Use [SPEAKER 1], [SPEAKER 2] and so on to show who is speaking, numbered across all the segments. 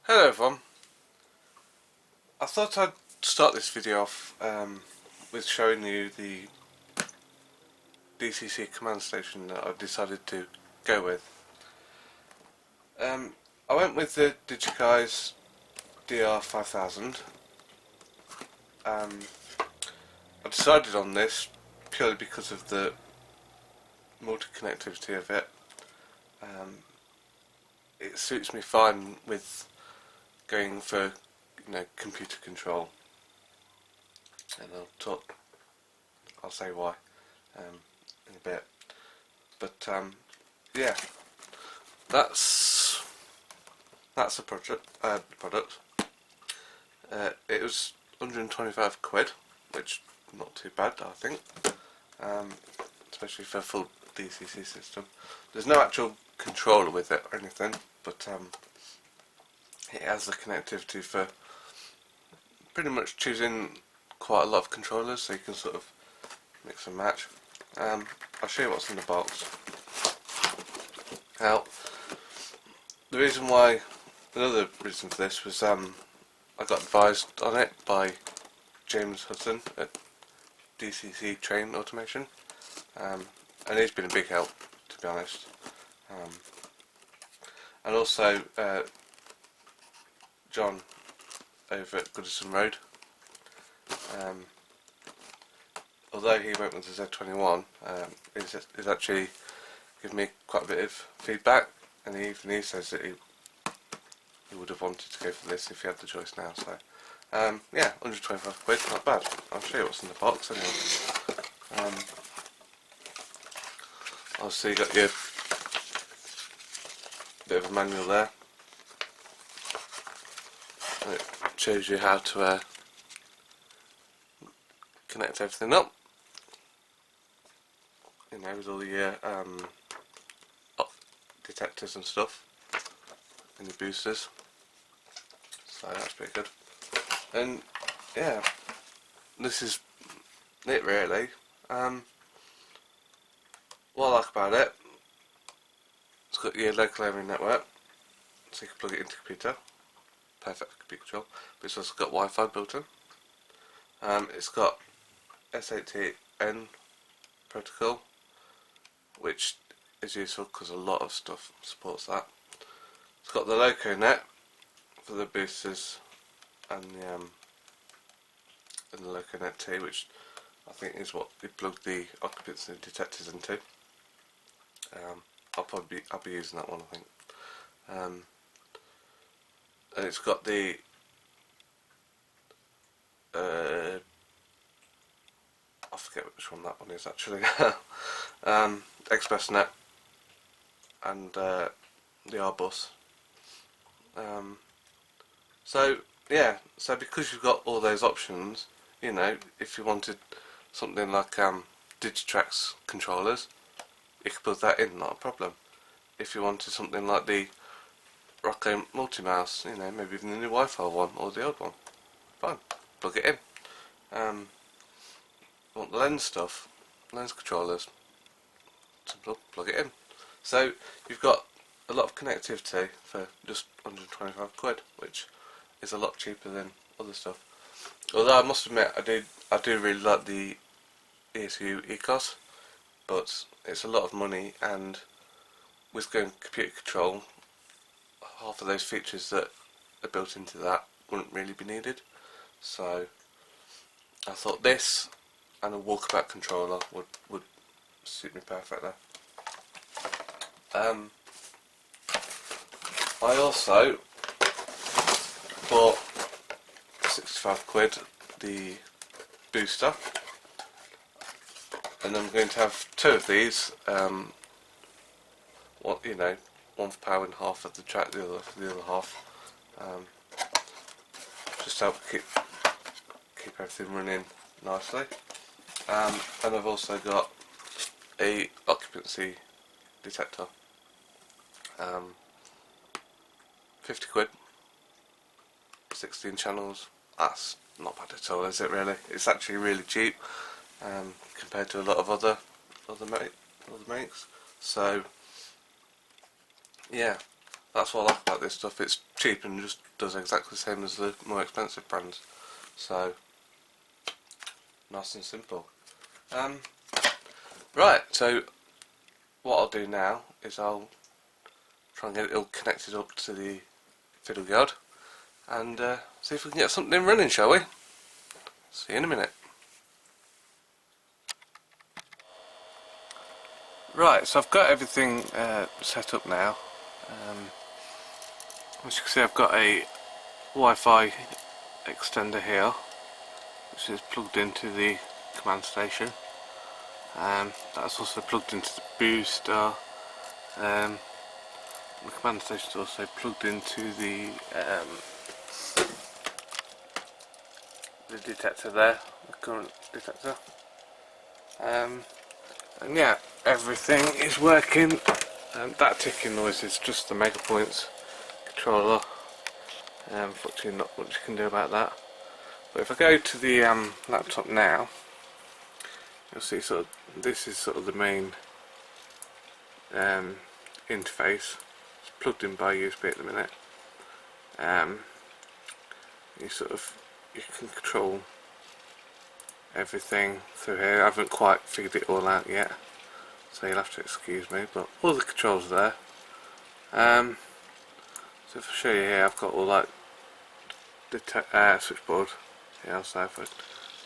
[SPEAKER 1] Hello everyone. I thought I'd start this video off with showing you the DCC command station that I've decided to go with. I went with the Digikeijs DR5000. I decided on this purely because of the multi-connectivity of it. It suits me fine with going for computer control, and I'll say why in a bit. But yeah, that's the product. It was 125 quid, which not too bad, I think, especially for a full DCC system. There's no actual controller with it or anything, but it has the connectivity for pretty much choosing quite a lot of controllers, so you can sort of mix and match. I'll show you what's in the box. Now, another reason for this was I got advised on it by James Hudson at DCC Train Automation, and he's been a big help, to be honest. And also John over at Goodison Road. Although he went with the Z21, he's actually given me quite a bit of feedback, and he says that he would have wanted to go for this if he had the choice now. So yeah, 125 quid, not bad. I'll show you what's in the box anyway. Obviously you got your bit of a manual there. And it shows you how to connect everything up, with all your detectors and stuff, and your boosters. So that's pretty good. And yeah, this is it really. What I like about it, it's got your local area network, so you can plug it into your computer. Perfect for computer control. But it's also got Wi-Fi built in. It's got S80N protocol, which is useful because a lot of stuff supports that. It's got the loco net for the boosters and the loco net T, which I think is what you plug the occupancy detectors into. I'll be using that one, I think. And it's got the I forget which one that one is actually. ExpressNet and the R-Bus. So yeah, so because you've got all those options, if you wanted something like Digitrax controllers, you could plug that in, not a problem. If you wanted something like the Rocco multi-mouse, maybe even the new Wi-Fi one or the old one, fine, plug it in. Want the lens stuff, lens controllers, simple, plug it in. So you've got a lot of connectivity for just 125 quid, which is a lot cheaper than other stuff. Although I must admit, I do really like the ESU Ecos, but it's a lot of money, and with going computer control, half of those features that are built into that wouldn't really be needed. So I thought this and a walkabout controller would suit me perfectly. I also bought 65 quid the booster, and I'm going to have two of these. One for powering half of the track, the other for the other half. Just to help keep everything running nicely. And I've also got a occupancy detector. 50 quid, 16 channels. That's not bad at all, is it really? It's actually really cheap compared to a lot of other makes. So yeah, That's what I like about this stuff. It's cheap and just does exactly the same as the more expensive brands. So nice and simple. Right, so what I'll do now is I'll try and get it all connected up to the fiddle guard and see if we can get something running, shall we? See you in a minute. Right, so I've got everything set up now. As you can see, I've got a Wi-Fi extender here, which is plugged into the command station. That's also plugged into the booster. The command station is also plugged into the detector there, the current detector. And yeah, everything is working. That ticking noise is just the Megapoints controller. Unfortunately not much you can do about that. But if I go to the laptop now, you'll see sort of this is sort of the main interface. It's plugged in by USB at the minute. You can control everything through here. I haven't quite figured it all out yet, so you'll have to excuse me, but all the controls are there. So if I show you here, I've got all that switchboard here, so if I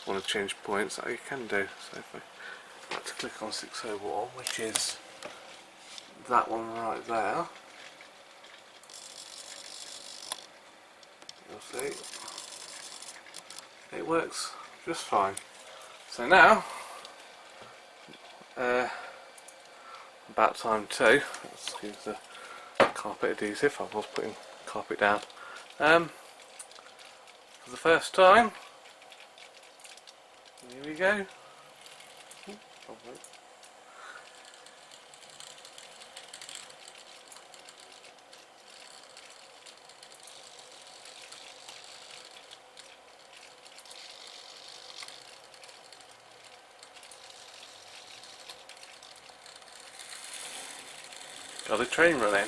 [SPEAKER 1] want to change points, that you can do. So if I like to click on 601, which is that one right there, you'll see it works just fine. So now, about time too. Excuse the carpet adhesive, I was putting carpet down. For the first time, here we go. Got a train running.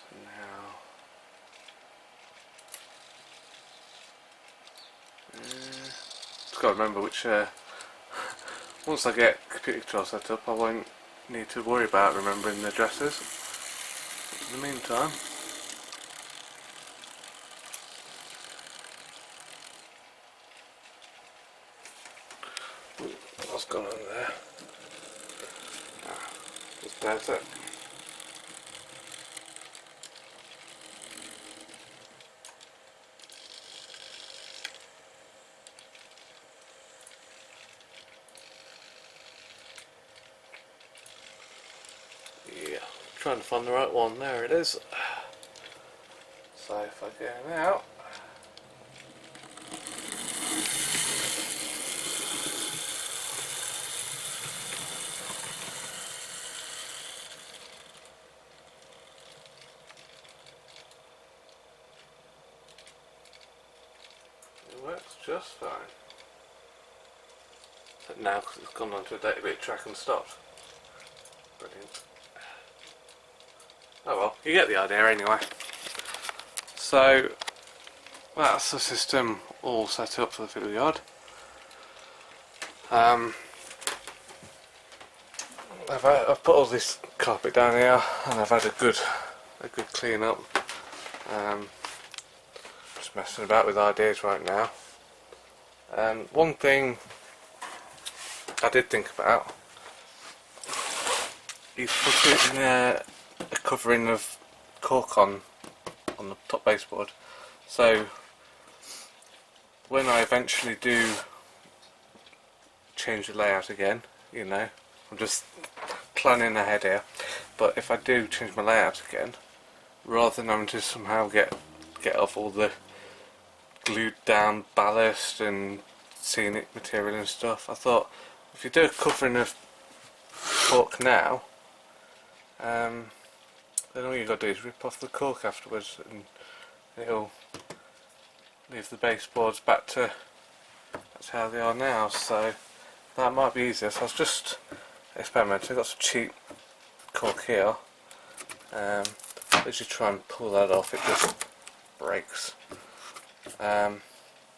[SPEAKER 1] So now, just got to remember which. Once I get computer control set up, I won't need to worry about remembering the addresses. In the meantime, what's gone on there? Just doubt it. Yeah, trying to find the right one. There it is. So if I go now, it works just fine. But now, because it's gone onto a databit track and stopped. Brilliant. Oh well, you get the idea anyway. So that's the system all set up for the fiddle yard. I've put all this carpet down here, and I've had a good clean up. Just messing about with ideas right now. One thing I did think about is putting a covering of cork on the top baseboard, so when I eventually do change the layout again, you know, I'm just planning ahead here, but if I do change my layout again, rather than having to somehow get off all the glued down ballast and scenic material and stuff, I thought if you do a covering of cork now, then all you've got to do is rip off the cork afterwards, and it'll leave the baseboards back to that's how they are now, so that might be easier. So I was just experimenting. I've got some cheap cork here. As you try and pull that off, it just breaks.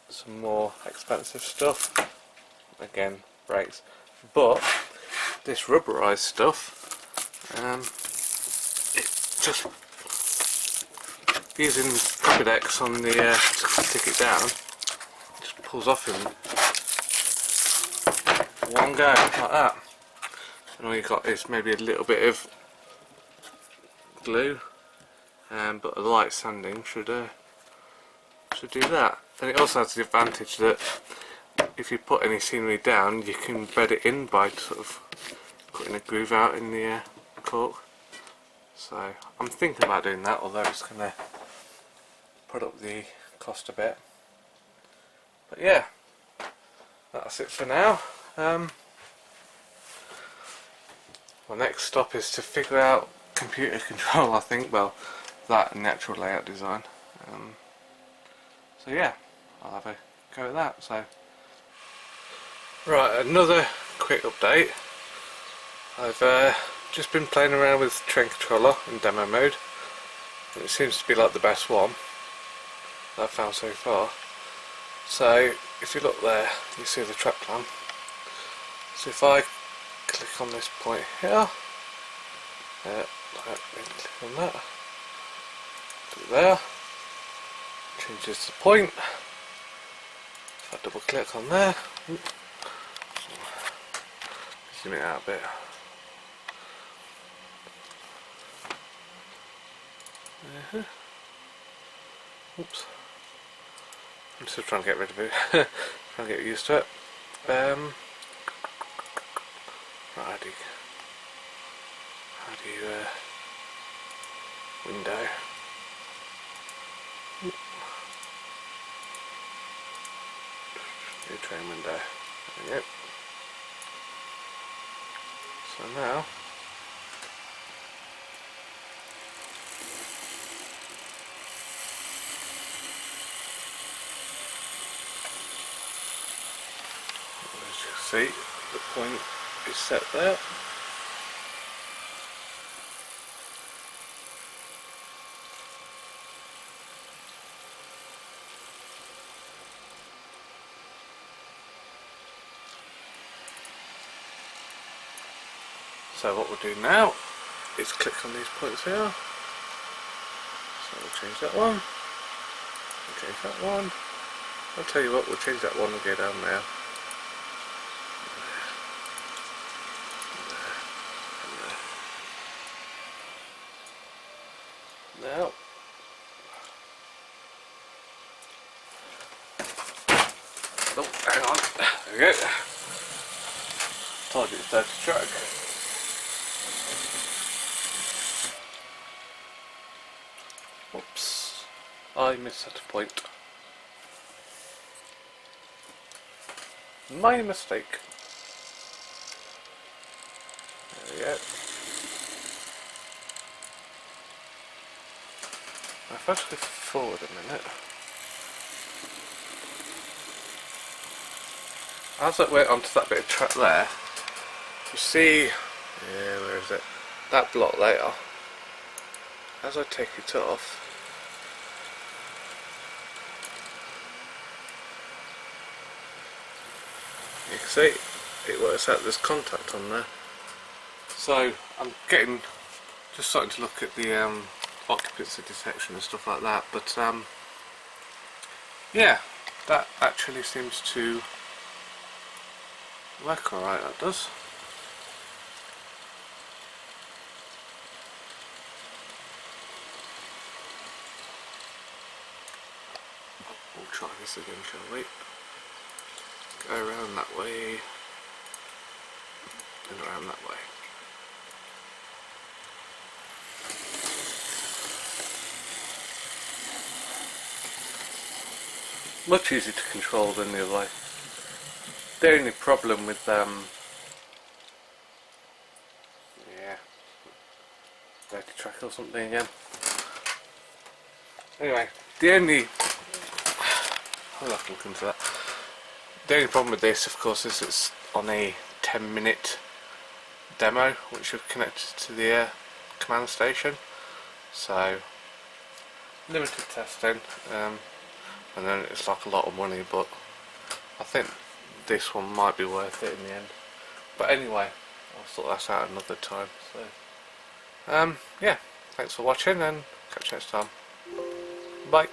[SPEAKER 1] Some more expensive stuff, again breaks. But this rubberized stuff, it just using Trackbed on the to stick it down, just pulls off in one go like that. And all you got is maybe a little bit of glue, but a light sanding should do that. And it also has the advantage that if you put any scenery down, you can bed it in by sort of putting a groove out in the cork. So I'm thinking about doing that, although it's going to put up the cost a bit. But yeah, that's it for now. My next stop is to figure out computer control, I think. Well, that and the actual layout design. So yeah, I'll have a go at that. So right, another quick update. I've just been playing around with train controller in demo mode, and it seems to be like the best one that I've found so far. So if you look there, you see the track plan. So if I click on this point here, then click on that, do it there, changes the point. If I double click on there, zoom it out a bit. Oops. I'm still trying to get rid of it. Trying to get used to it. Right, how do you window? New train window. There we go. So now see, the point is set there. So what we'll do now is click on these points here. So we'll change that one. We'll change that one. I'll tell you what, we'll change that one and go down there. Now, oh, hang on, there we go. Told you it's dirty track. Whoops, I missed at a point. My mistake. There we go. If I just go forward a minute. As I went onto that bit of track there, you see, yeah, where is it? That block later. As I take it off, you can see it works out there's contact on there. So I'm just starting to look at the occupancy detection and stuff like that, but yeah, that actually seems to work alright, that does. We'll try this again, shall we? Go around that way and around that way. Much easier to control than the other way. The only problem with yeah, dirty track or something again. Anyway, the only, I'll have to look into that. The only problem with this, of course, is it's on a 10-minute demo which we've connected to the command station, so limited testing, and then it's like a lot of money, but I think this one might be worth it in the end. But anyway, I'll sort that out another time. So yeah, thanks for watching and catch you next time. Bye.